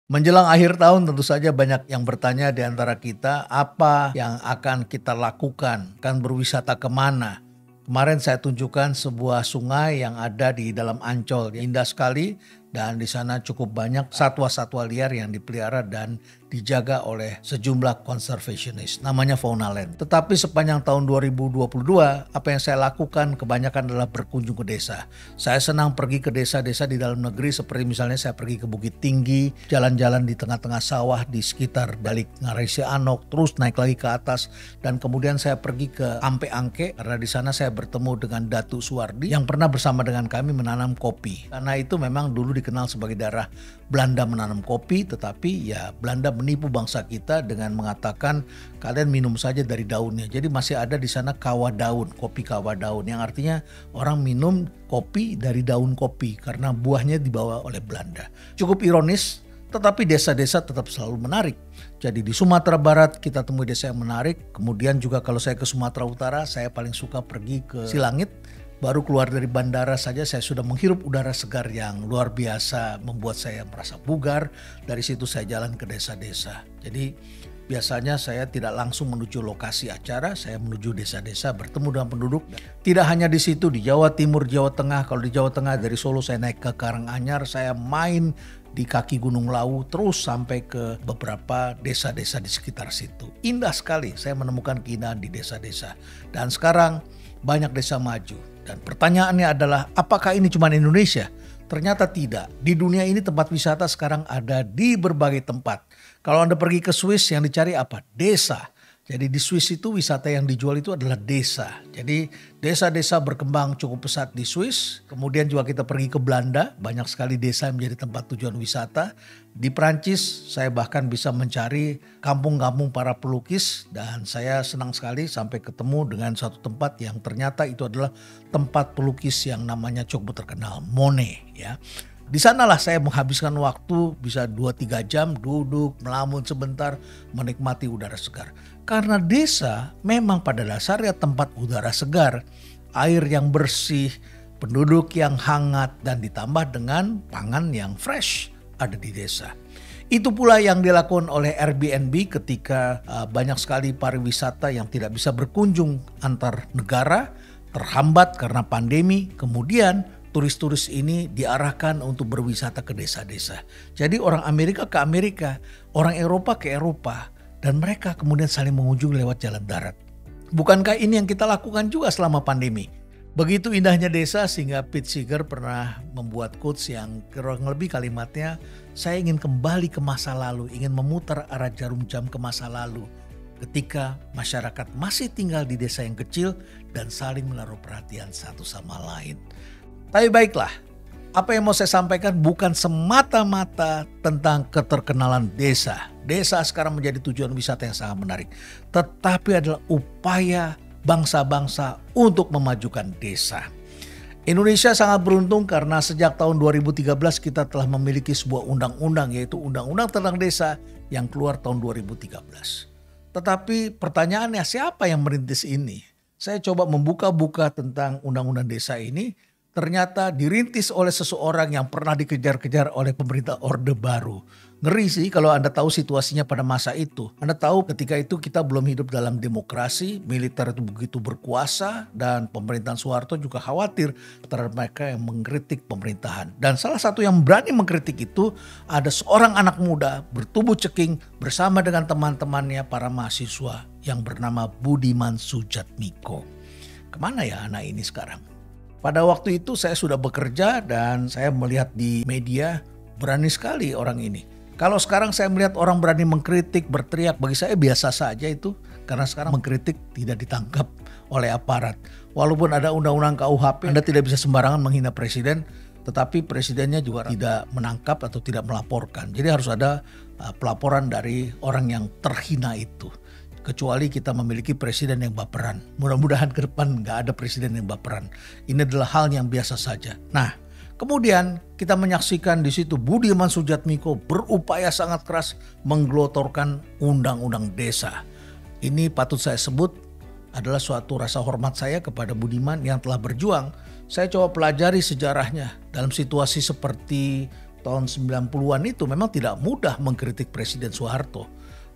Menjelang akhir tahun tentu saja banyak yang bertanya di antara kita, apa yang akan kita lakukan, akan berwisata kemana. Kemarin saya tunjukkan sebuah sungai yang ada di dalam Ancol, indah sekali dan di sana cukup banyak satwa-satwa liar yang dipelihara dan dijaga oleh sejumlah konservasionis, namanya Fauna Land. Tetapi sepanjang tahun 2022, apa yang saya lakukan kebanyakan adalah berkunjung ke desa. Saya senang pergi ke desa-desa di dalam negeri, seperti misalnya saya pergi ke Bukit Tinggi, jalan-jalan di tengah-tengah sawah di sekitar balik Ngarai Sianok, terus naik lagi ke atas, dan kemudian saya pergi ke Ampe Angke, karena di sana saya bertemu dengan Datuk Suwardi yang pernah bersama dengan kami menanam kopi. Karena itu memang dulu dikenal sebagai daerah Belanda menanam kopi, tetapi ya Belanda menipu bangsa kita dengan mengatakan kalian minum saja dari daunnya. Jadi masih ada di sana kawah daun, kopi kawah daun, yang artinya orang minum kopi dari daun kopi karena buahnya dibawa oleh Belanda. Cukup ironis, tetapi desa-desa tetap selalu menarik. Jadi di Sumatera Barat kita temui desa yang menarik. Kemudian juga kalau saya ke Sumatera Utara, saya paling suka pergi ke Silangit. Baru keluar dari bandara saja saya sudah menghirup udara segar yang luar biasa, membuat saya merasa bugar. Dari situ saya jalan ke desa-desa. Jadi biasanya saya tidak langsung menuju lokasi acara, saya menuju desa-desa bertemu dengan penduduk. Tidak hanya di situ, di Jawa Timur, Jawa Tengah. Kalau di Jawa Tengah dari Solo saya naik ke Karanganyar, saya main di kaki Gunung Lawu terus sampai ke beberapa desa-desa di sekitar situ. Indah sekali saya menemukan keindahan di desa-desa. Dan sekarang banyak desa maju. Dan pertanyaannya adalah, apakah ini cuma Indonesia? Ternyata tidak. Di dunia ini tempat wisata sekarang ada di berbagai tempat. Kalau Anda pergi ke Swiss, yang dicari apa? Desa. Jadi di Swiss itu wisata yang dijual itu adalah desa. Jadi desa-desa berkembang cukup pesat di Swiss. Kemudian juga kita pergi ke Belanda, banyak sekali desa yang menjadi tempat tujuan wisata. Di Prancis saya bahkan bisa mencari kampung-kampung para pelukis. Dan saya senang sekali sampai ketemu dengan satu tempat yang ternyata itu adalah tempat pelukis yang namanya cukup terkenal, Monet ya. Di sanalah saya menghabiskan waktu bisa 2-3 jam duduk, melamun sebentar, menikmati udara segar. Karena desa memang pada dasarnya tempat udara segar, air yang bersih, penduduk yang hangat, dan ditambah dengan pangan yang fresh ada di desa. Itu pula yang dilakukan oleh Airbnb ketika banyak sekali pariwisata yang tidak bisa berkunjung antar negara, terhambat karena pandemi, kemudian turis-turis ini diarahkan untuk berwisata ke desa-desa. Jadi orang Amerika ke Amerika, orang Eropa ke Eropa, dan mereka kemudian saling mengunjungi lewat jalan darat. Bukankah ini yang kita lakukan juga selama pandemi? Begitu indahnya desa sehingga Pete Seeger pernah membuat quotes yang kurang lebih kalimatnya, saya ingin kembali ke masa lalu, ingin memutar arah jarum jam ke masa lalu. Ketika masyarakat masih tinggal di desa yang kecil dan saling menaruh perhatian satu sama lain. Tapi baiklah, apa yang mau saya sampaikan bukan semata-mata tentang keterkenalan desa. Desa sekarang menjadi tujuan wisata yang sangat menarik. Tetapi adalah upaya bangsa-bangsa untuk memajukan desa. Indonesia sangat beruntung karena sejak tahun 2013 kita telah memiliki sebuah undang-undang, yaitu Undang-Undang tentang Desa yang keluar tahun 2013. Tetapi pertanyaannya, siapa yang merintis ini? Saya coba membuka-buka tentang Undang-Undang Desa ini. Ternyata dirintis oleh seseorang yang pernah dikejar-kejar oleh pemerintah Orde Baru. Ngeri sih kalau Anda tahu situasinya pada masa itu. Anda tahu ketika itu kita belum hidup dalam demokrasi, militer itu begitu berkuasa, dan pemerintahan Soeharto juga khawatir terhadap mereka yang mengkritik pemerintahan. Dan salah satu yang berani mengkritik itu ada seorang anak muda bertubuh ceking bersama dengan teman-temannya para mahasiswa yang bernama Budiman Sujatmiko. Kemana ya anak ini sekarang? Pada waktu itu saya sudah bekerja dan saya melihat di media berani sekali orang ini. Kalau sekarang saya melihat orang berani mengkritik, berteriak, bagi saya biasa saja itu. Karena sekarang mengkritik tidak ditangkap oleh aparat. Walaupun ada undang-undang KUHP, Anda tidak bisa sembarangan menghina presiden, tetapi presidennya juga tidak menangkap atau tidak melaporkan. Jadi harus ada pelaporan dari orang yang terhina itu. Kecuali kita memiliki presiden yang baperan. Mudah-mudahan ke depan nggak ada presiden yang baperan. Ini adalah hal yang biasa saja. Nah, kemudian kita menyaksikan di situ Budiman Sujatmiko berupaya sangat keras menggelotorkan undang-undang desa. Ini patut saya sebut adalah suatu rasa hormat saya kepada Budiman yang telah berjuang. Saya coba pelajari sejarahnya dalam situasi seperti tahun 90-an itu memang tidak mudah mengkritik Presiden Soeharto.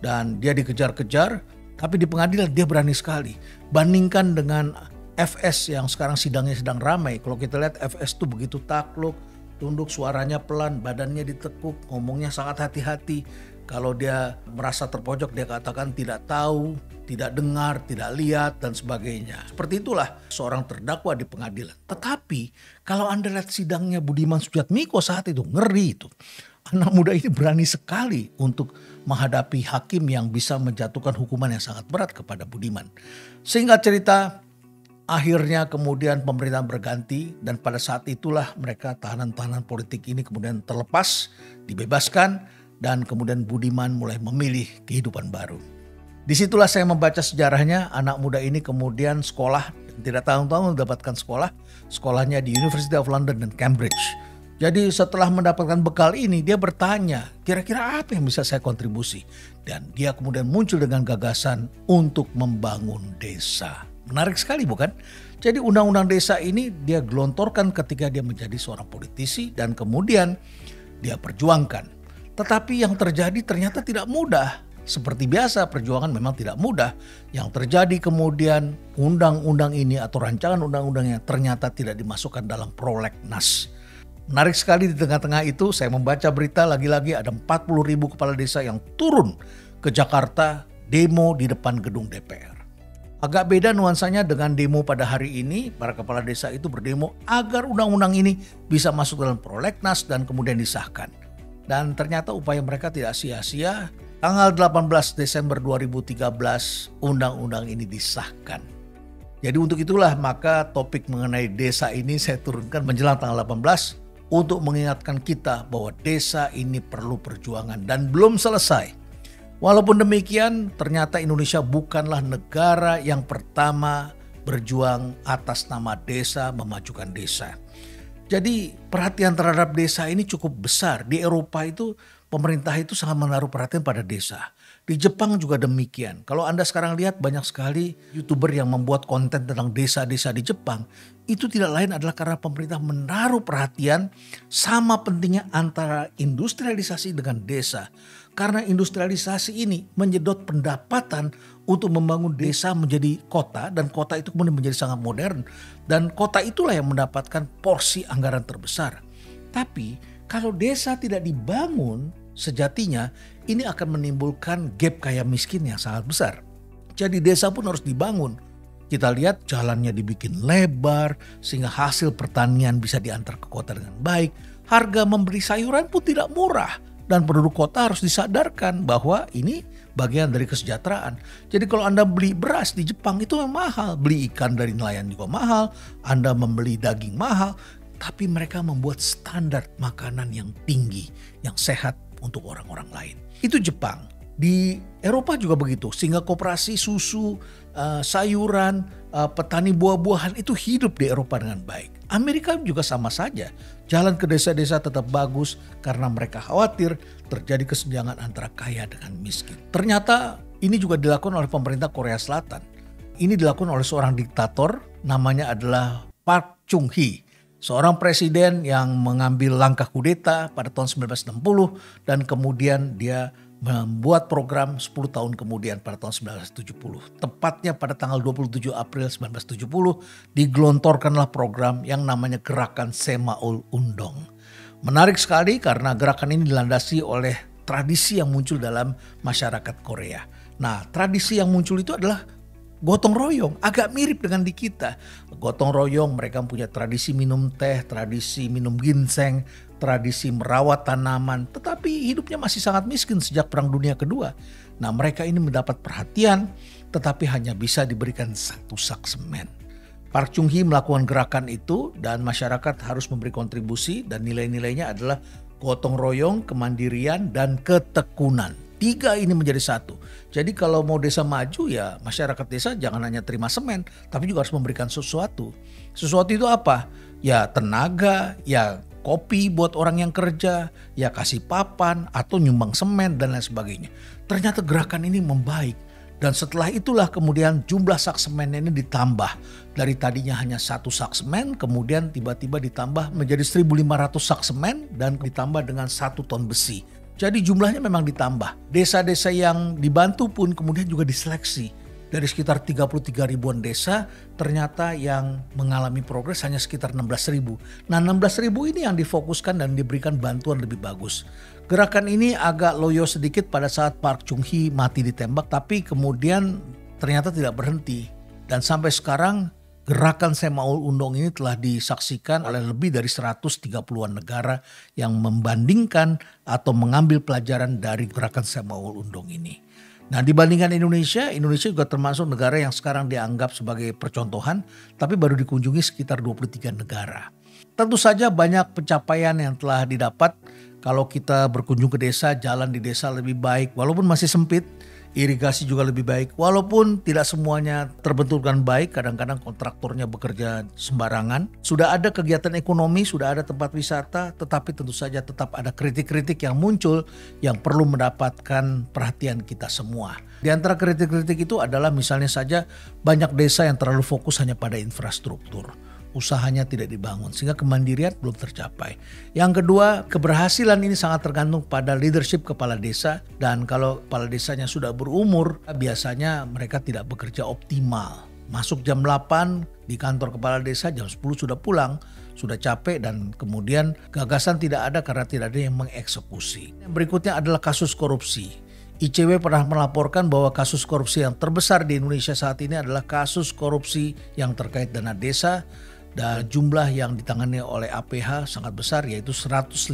Dan dia dikejar-kejar, tapi di pengadilan dia berani sekali. Bandingkan dengan FS yang sekarang sidangnya sedang ramai. Kalau kita lihat FS itu begitu takluk, tunduk, suaranya pelan, badannya ditekuk, ngomongnya sangat hati-hati. Kalau dia merasa terpojok, dia katakan tidak tahu, tidak dengar, tidak lihat, dan sebagainya. Seperti itulah seorang terdakwa di pengadilan. Tetapi kalau Anda lihat sidangnya Budiman Sujatmiko saat itu, ngeri itu. Anak muda ini berani sekali untuk menghadapi hakim yang bisa menjatuhkan hukuman yang sangat berat kepada Budiman. Singkat cerita, akhirnya kemudian pemerintahan berganti dan pada saat itulah mereka tahanan-tahanan politik ini kemudian terlepas, dibebaskan, dan kemudian Budiman mulai memilih kehidupan baru. Disitulah saya membaca sejarahnya. Anak muda ini kemudian sekolah, tidak tahu-tahu mendapatkan sekolahnya di University of London dan Cambridge. Jadi setelah mendapatkan bekal ini dia bertanya, kira-kira apa yang bisa saya kontribusi? Dan dia kemudian muncul dengan gagasan untuk membangun desa. Menarik sekali bukan? Jadi undang-undang desa ini dia gelontorkan ketika dia menjadi seorang politisi dan kemudian dia perjuangkan. Tetapi yang terjadi ternyata tidak mudah. Seperti biasa perjuangan memang tidak mudah. Yang terjadi kemudian undang-undang ini atau rancangan undang-undangnya ternyata tidak dimasukkan dalam prolegnas. Menarik sekali di tengah-tengah itu saya membaca berita lagi-lagi ada 40.000 kepala desa yang turun ke Jakarta demo di depan gedung DPR. Agak beda nuansanya dengan demo pada hari ini. Para kepala desa itu berdemo agar undang-undang ini bisa masuk dalam prolegnas dan kemudian disahkan. Dan ternyata upaya mereka tidak sia-sia. Tanggal 18 Desember 2013 undang-undang ini disahkan. Jadi untuk itulah maka topik mengenai desa ini saya turunkan menjelang tanggal 18 untuk mengingatkan kita bahwa desa ini perlu perjuangan dan belum selesai. Walaupun demikian, ternyata Indonesia bukanlah negara yang pertama berjuang atas nama desa, memajukan desa. Jadi perhatian terhadap desa ini cukup besar. Di Eropa itu pemerintah itu sangat menaruh perhatian pada desa. Di Jepang juga demikian. Kalau Anda sekarang lihat banyak sekali YouTuber yang membuat konten tentang desa-desa di Jepang. Itu tidak lain adalah karena pemerintah menaruh perhatian sama pentingnya antara industrialisasi dengan desa. Karena industrialisasi ini menyedot pendapatan untuk membangun desa menjadi kota. Dan kota itu kemudian menjadi sangat modern. Dan kota itulah yang mendapatkan porsi anggaran terbesar. Tapi kalau desa tidak dibangun, sejatinya ini akan menimbulkan gap kaya miskin yang sangat besar. Jadi desa pun harus dibangun. Kita lihat jalannya dibikin lebar sehingga hasil pertanian bisa diantar ke kota dengan baik. Harga membeli sayuran pun tidak murah. Dan penduduk kota harus disadarkan bahwa ini bagian dari kesejahteraan. Jadi kalau Anda beli beras di Jepang itu memang mahal. Beli ikan dari nelayan juga mahal. Anda membeli daging mahal. Tapi mereka membuat standar makanan yang tinggi, yang sehat untuk orang-orang lain. Itu Jepang. Di Eropa juga begitu. Sehingga koperasi susu, sayuran, petani buah-buahan itu hidup di Eropa dengan baik. Amerika juga sama saja. Jalan ke desa-desa tetap bagus karena mereka khawatir terjadi kesenjangan antara kaya dengan miskin. Ternyata ini juga dilakukan oleh pemerintah Korea Selatan. Ini dilakukan oleh seorang diktator namanya adalah Park Chung-hee. Seorang presiden yang mengambil langkah kudeta pada tahun 1960 dan kemudian dia membuat program 10 tahun kemudian pada tahun 1970. Tepatnya pada tanggal 27 April 1970 digelontorkanlah program yang namanya Gerakan Semaul Undong. Menarik sekali karena gerakan ini dilandasi oleh tradisi yang muncul dalam masyarakat Korea. Nah, tradisi yang muncul itu adalah gotong royong, agak mirip dengan di kita. Gotong royong mereka punya tradisi minum teh, tradisi minum ginseng, tradisi merawat tanaman. Tetapi hidupnya masih sangat miskin sejak Perang Dunia Kedua. Nah mereka ini mendapat perhatian tetapi hanya bisa diberikan 1 sak semen. Park Chung-hee melakukan gerakan itu dan masyarakat harus memberi kontribusi dan nilai-nilainya adalah gotong royong, kemandirian, dan ketekunan. 3 ini menjadi 1. Jadi kalau mau desa maju ya masyarakat desa jangan hanya terima semen. Tapi juga harus memberikan sesuatu. Sesuatu itu apa? Ya tenaga, ya kopi buat orang yang kerja, ya kasih papan atau nyumbang semen dan lain sebagainya. Ternyata gerakan ini membaik. Dan setelah itulah kemudian jumlah sak semen ini ditambah. Dari tadinya hanya 1 sak semen, kemudian tiba-tiba ditambah menjadi 1.500 sak semen dan ditambah dengan 1 ton besi. Jadi jumlahnya memang ditambah. Desa-desa yang dibantu pun kemudian juga diseleksi. Dari sekitar 33 ribuan desa, ternyata yang mengalami progres hanya sekitar 16 ribu. Nah 16 ribu ini yang difokuskan dan diberikan bantuan lebih bagus. Gerakan ini agak loyo sedikit pada saat Park Chung-hee mati ditembak, tapi kemudian ternyata tidak berhenti. Dan sampai sekarang gerakan Semaul Undong ini telah disaksikan oleh lebih dari 130-an negara yang membandingkan atau mengambil pelajaran dari gerakan Semaul Undong ini. Nah dibandingkan Indonesia juga termasuk negara yang sekarang dianggap sebagai percontohan, tapi baru dikunjungi sekitar 23 negara. Tentu saja banyak pencapaian yang telah didapat. Kalau kita berkunjung ke desa, jalan di desa lebih baik walaupun masih sempit, irigasi juga lebih baik walaupun tidak semuanya terbentuk dengan baik, kadang-kadang kontraktornya bekerja sembarangan. Sudah ada kegiatan ekonomi, sudah ada tempat wisata, tetapi tentu saja tetap ada kritik-kritik yang muncul yang perlu mendapatkan perhatian kita semua. Di antara kritik-kritik itu adalah misalnya saja banyak desa yang terlalu fokus hanya pada infrastruktur. Usahanya tidak dibangun sehingga kemandirian belum tercapai. Yang kedua, keberhasilan ini sangat tergantung pada leadership kepala desa, dan kalau kepala desanya sudah berumur, biasanya mereka tidak bekerja optimal. Masuk jam 8 di kantor kepala desa, jam 10 sudah pulang, sudah capek, dan kemudian gagasan tidak ada karena tidak ada yang mengeksekusi. Yang berikutnya adalah kasus korupsi. ICW pernah melaporkan bahwa kasus korupsi yang terbesar di Indonesia saat ini adalah kasus korupsi yang terkait dana desa. Dan jumlah yang ditangani oleh APH sangat besar, yaitu 154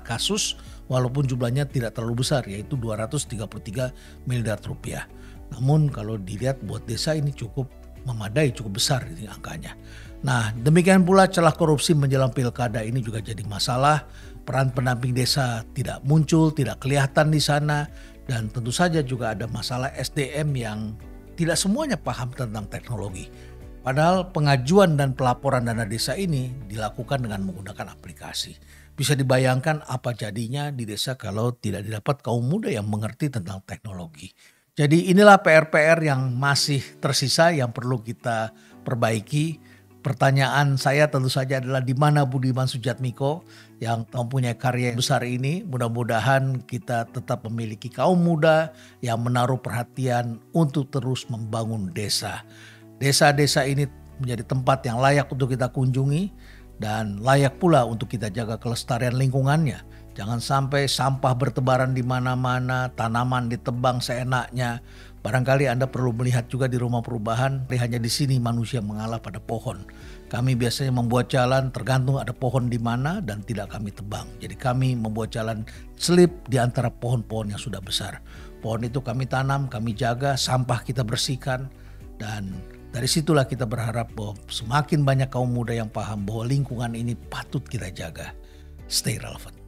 kasus, walaupun jumlahnya tidak terlalu besar, yaitu 233 miliar rupiah. Namun kalau dilihat buat desa ini cukup memadai, cukup besar ini angkanya. Nah demikian pula celah korupsi menjelang pilkada ini juga jadi masalah. Peran pendamping desa tidak muncul, tidak kelihatan di sana. Dan tentu saja juga ada masalah SDM yang tidak semuanya paham tentang teknologi. Padahal pengajuan dan pelaporan dana desa ini dilakukan dengan menggunakan aplikasi. Bisa dibayangkan apa jadinya di desa kalau tidak didapat kaum muda yang mengerti tentang teknologi. Jadi inilah PR-PR yang masih tersisa yang perlu kita perbaiki. Pertanyaan saya tentu saja adalah di mana Budiman Sujatmiko yang mempunyai karya besar ini. Mudah-mudahan kita tetap memiliki kaum muda yang menaruh perhatian untuk terus membangun desa. Desa-desa ini menjadi tempat yang layak untuk kita kunjungi dan layak pula untuk kita jaga kelestarian lingkungannya. Jangan sampai sampah bertebaran di mana-mana, tanaman ditebang seenaknya. Barangkali Anda perlu melihat juga di rumah perubahan, hanya di sini manusia mengalah pada pohon. Kami biasanya membuat jalan tergantung ada pohon di mana dan tidak kami tebang. Jadi kami membuat jalan selip di antara pohon-pohon yang sudah besar. Pohon itu kami tanam, kami jaga, sampah kita bersihkan, dan dari situlah kita berharap bahwa semakin banyak kaum muda yang paham bahwa lingkungan ini patut kita jaga. Stay relevant.